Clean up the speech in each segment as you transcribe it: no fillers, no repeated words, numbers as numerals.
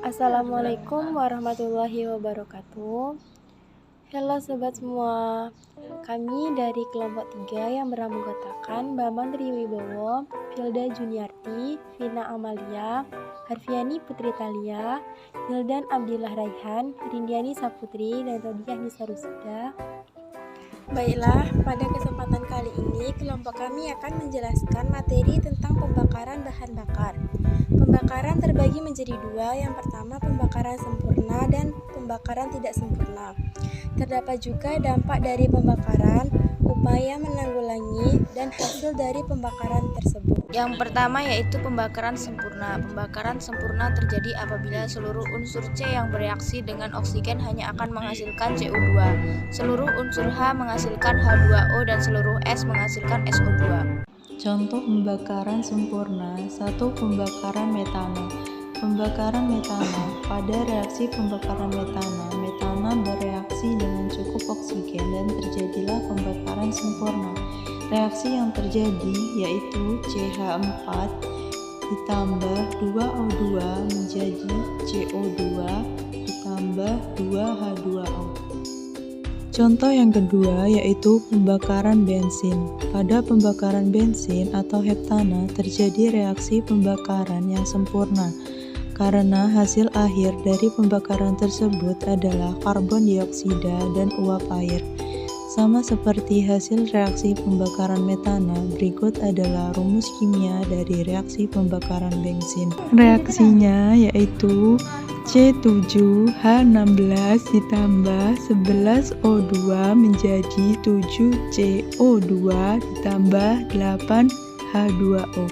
Assalamualaikum warahmatullahi wabarakatuh. Halo sobat semua. Kami dari kelompok 3 yang beranggotakan Bambang Triwibowo, Filda Juniarti, Vina Amalia, Harfiani Putri Talia, Hildan Abdillah Raihan, Rindiani Saputri, dan Rodiah Nisa Rusida. Baiklah, pada kesempatan kali ini kelompok kami akan menjelaskan materi tentang pembakaran bahan bakar. Pembakaran terbagi menjadi dua, yang pertama pembakaran sempurna dan pembakaran tidak sempurna. Terdapat juga dampak dari pembakaran, upaya menanggulangi, dan hasil dari pembakaran tersebut. Yang pertama yaitu pembakaran sempurna. Pembakaran sempurna terjadi apabila seluruh unsur C yang bereaksi dengan oksigen hanya akan menghasilkan CO2, seluruh unsur H menghasilkan H2O, dan seluruh S menghasilkan SO2. Contoh pembakaran sempurna. 1. Pembakaran metana. Pembakaran metana. Pada reaksi pembakaran metana bereaksi dengan cukup oksigen dan terjadilah pembakaran sempurna. Reaksi yang terjadi yaitu CH4 ditambah 2O2 menjadi CO2 ditambah 2H2O. Contoh yang kedua yaitu pembakaran bensin. Pada pembakaran bensin atau heptana terjadi reaksi pembakaran yang sempurna karena hasil akhir dari pembakaran tersebut adalah karbon dioksida dan uap air. Sama seperti hasil reaksi pembakaran metana, berikut adalah rumus kimia dari reaksi pembakaran bensin. Reaksinya yaitu C7H16 ditambah 11O2 menjadi 7CO2 ditambah 8H2O.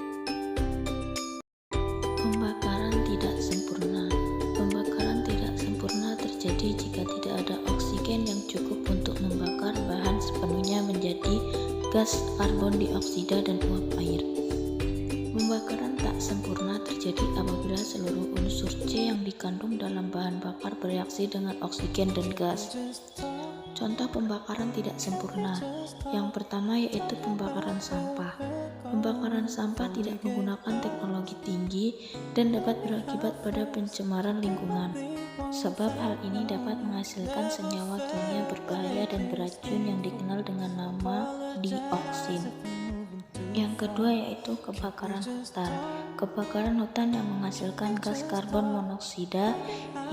Pembakaran tidak sempurna. Pembakaran tidak sempurna terjadi jika tidak ada oksigen yang cukup untuk membakar bahan sepenuhnya menjadi gas karbon dioksida dan uap air. Pembakaran tak sempurna terjadi apabila seluruh unsur C yang dikandung dalam bahan bakar bereaksi dengan oksigen dan gas. Contoh pembakaran tidak sempurna. Yang pertama yaitu pembakaran sampah. Pembakaran sampah tidak menggunakan teknologi tinggi dan dapat berakibat pada pencemaran lingkungan, sebab hal ini dapat menghasilkan senyawa kimia berbahaya dan beracun yang dikenal dengan nama dioksin. Yang kedua yaitu kebakaran hutan. Kebakaran hutan yang menghasilkan gas karbon monoksida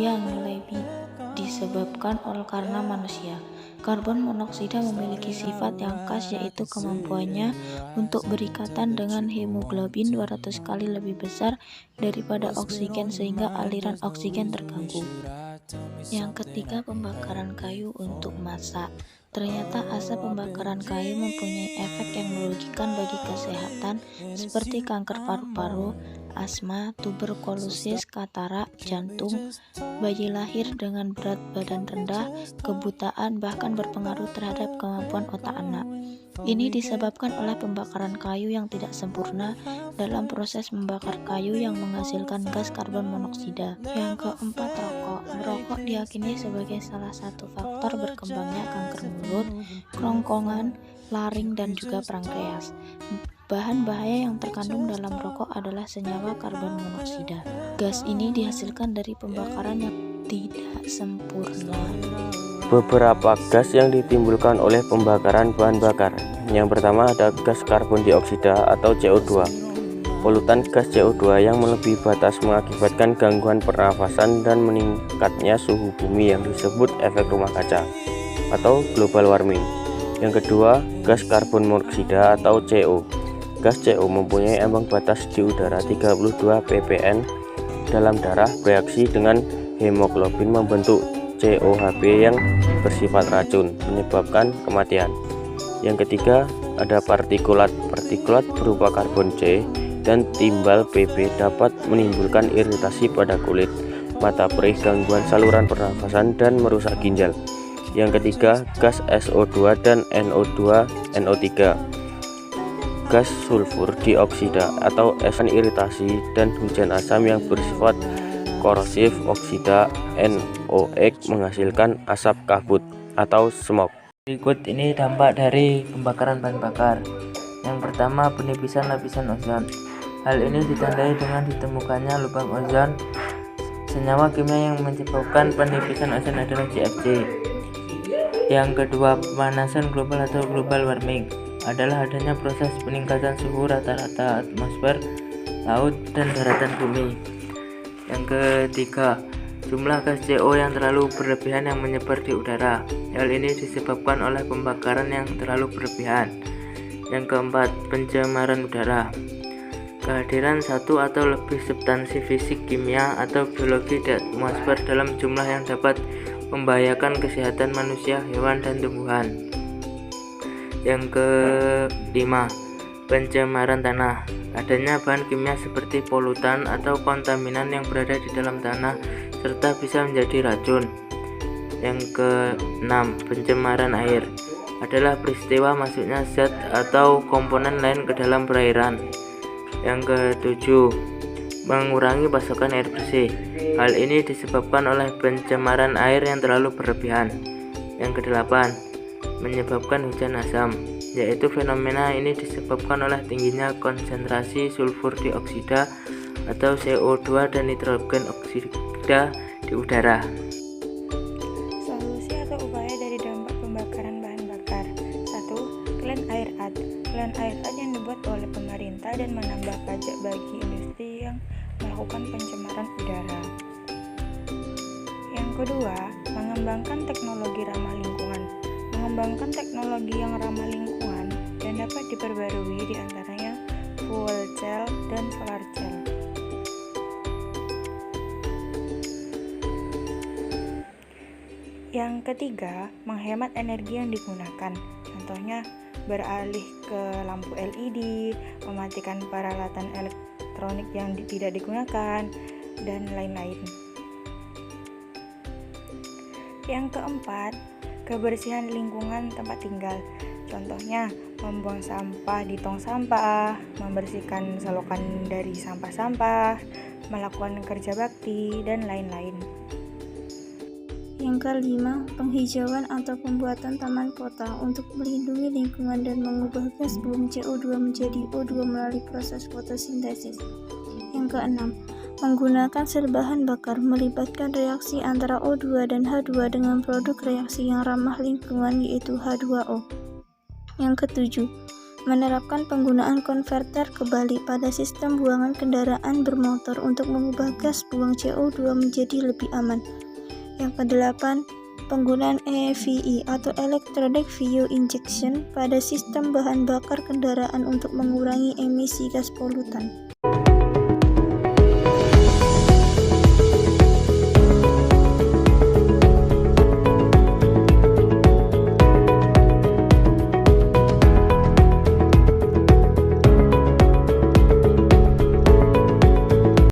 yang lebih disebabkan oleh karena manusia. Karbon monoksida memiliki sifat yang khas yaitu kemampuannya untuk berikatan dengan hemoglobin 200 kali lebih besar daripada oksigen sehingga aliran oksigen terganggu. Yang ketiga pembakaran kayu untuk masak. Ternyata asap pembakaran kayu mempunyai efek yang merugikan bagi kesehatan seperti kanker paru-paru, asma, tuberkulosis, katarak, jantung, bayi lahir dengan berat badan rendah, kebutaan, bahkan berpengaruh terhadap kemampuan otak anak. Ini disebabkan oleh pembakaran kayu yang tidak sempurna dalam proses membakar kayu yang menghasilkan gas karbon monoksida. Yang keempat, rokok. Merokok diyakini sebagai salah satu faktor berkembangnya kanker mulut, kerongkongan, laring, dan juga pankreas. Bahan bahaya yang terkandung dalam rokok adalah senyawa karbon monoksida. Gas ini dihasilkan dari pembakaran yang tidak sempurna. Beberapa gas yang ditimbulkan oleh pembakaran bahan bakar. Yang pertama ada gas karbon dioksida atau CO2. Polutan gas CO2 yang melebihi batas mengakibatkan gangguan pernafasan dan meningkatnya suhu bumi yang disebut efek rumah kaca atau global warming. Yang kedua, gas karbon monoksida atau CO. Gas CO mempunyai ambang batas di udara 32 ppm dalam darah, bereaksi dengan hemoglobin membentuk COHB yang bersifat racun, menyebabkan kematian. Yang ketiga, ada partikulat. Partikulat berupa karbon C dan timbal PB dapat menimbulkan iritasi pada kulit, mata perih, gangguan saluran pernafasan, dan merusak ginjal. Yang ketiga, gas SO2 dan NO2/NO3. Gas sulfur dioksida atau es iritasi dan hujan asam yang bersifat korosif. Oksida NOx menghasilkan asap kabut atau smog. Berikut ini dampak dari pembakaran bahan bakar. Yang pertama, penipisan lapisan ozon. Hal ini ditandai dengan ditemukannya lubang ozon senyawa kimia yang menyebabkan penipisan ozon adalah CFC. Yang kedua, pemanasan global atau global warming adalah adanya proses peningkatan suhu rata-rata atmosfer, laut, dan daratan bumi. Yang ketiga, jumlah gas CO yang terlalu berlebihan yang menyebar di udara. Hal ini disebabkan oleh pembakaran yang terlalu berlebihan. Yang keempat, pencemaran udara. Kehadiran satu atau lebih substansi fisik, kimia, atau biologi di atmosfer dalam jumlah yang dapat membahayakan kesehatan manusia, hewan, dan tumbuhan. Yang kelima, pencemaran tanah. Adanya bahan kimia seperti polutan atau kontaminan yang berada di dalam tanah serta bisa menjadi racun. Yang keenam, pencemaran air adalah peristiwa masuknya zat atau komponen lain ke dalam perairan. Yang ketujuh, mengurangi pasokan air bersih. Hal ini disebabkan oleh pencemaran air yang terlalu berlebihan. Yang kedelapan, menyebabkan hujan asam, yaitu fenomena ini disebabkan oleh tingginya konsentrasi sulfur dioksida atau CO2 dan nitrogen oksida di udara. Solusi atau upaya dari dampak pembakaran bahan bakar. 1. Clean Air Act. Clean Air Act yang dibuat oleh pemerintah dan menambah pajak bagi industri yang melakukan pencemaran udara. Yang kedua, mengembangkan teknologi ramah lingkungan. Mengembangkan teknologi yang ramah lingkungan dan dapat diperbarui, diantaranya fuel cell dan solar cell. Yang ketiga, menghemat energi yang digunakan. Contohnya, beralih ke lampu LED, mematikan peralatan elektronik yang tidak digunakan, dan lain-lain. Yang keempat, kebersihan lingkungan tempat tinggal. Contohnya, membuang sampah di tong sampah, membersihkan selokan dari sampah-sampah, melakukan kerja bakti, dan lain-lain. Yang kelima, penghijauan atau pembuatan taman kota untuk melindungi lingkungan dan mengubah gas buang CO2 menjadi O2 melalui proses fotosintesis. Yang keenam, menggunakan sel bahan bakar melibatkan reaksi antara O2 dan H2 dengan produk reaksi yang ramah lingkungan yaitu H2O. Yang ketujuh, menerapkan penggunaan konverter kebalik pada sistem buangan kendaraan bermotor untuk mengubah gas buang CO2 menjadi lebih aman. Yang kedelapan, penggunaan EVI atau Electronic Fuel Injection pada sistem bahan bakar kendaraan untuk mengurangi emisi gas polutan.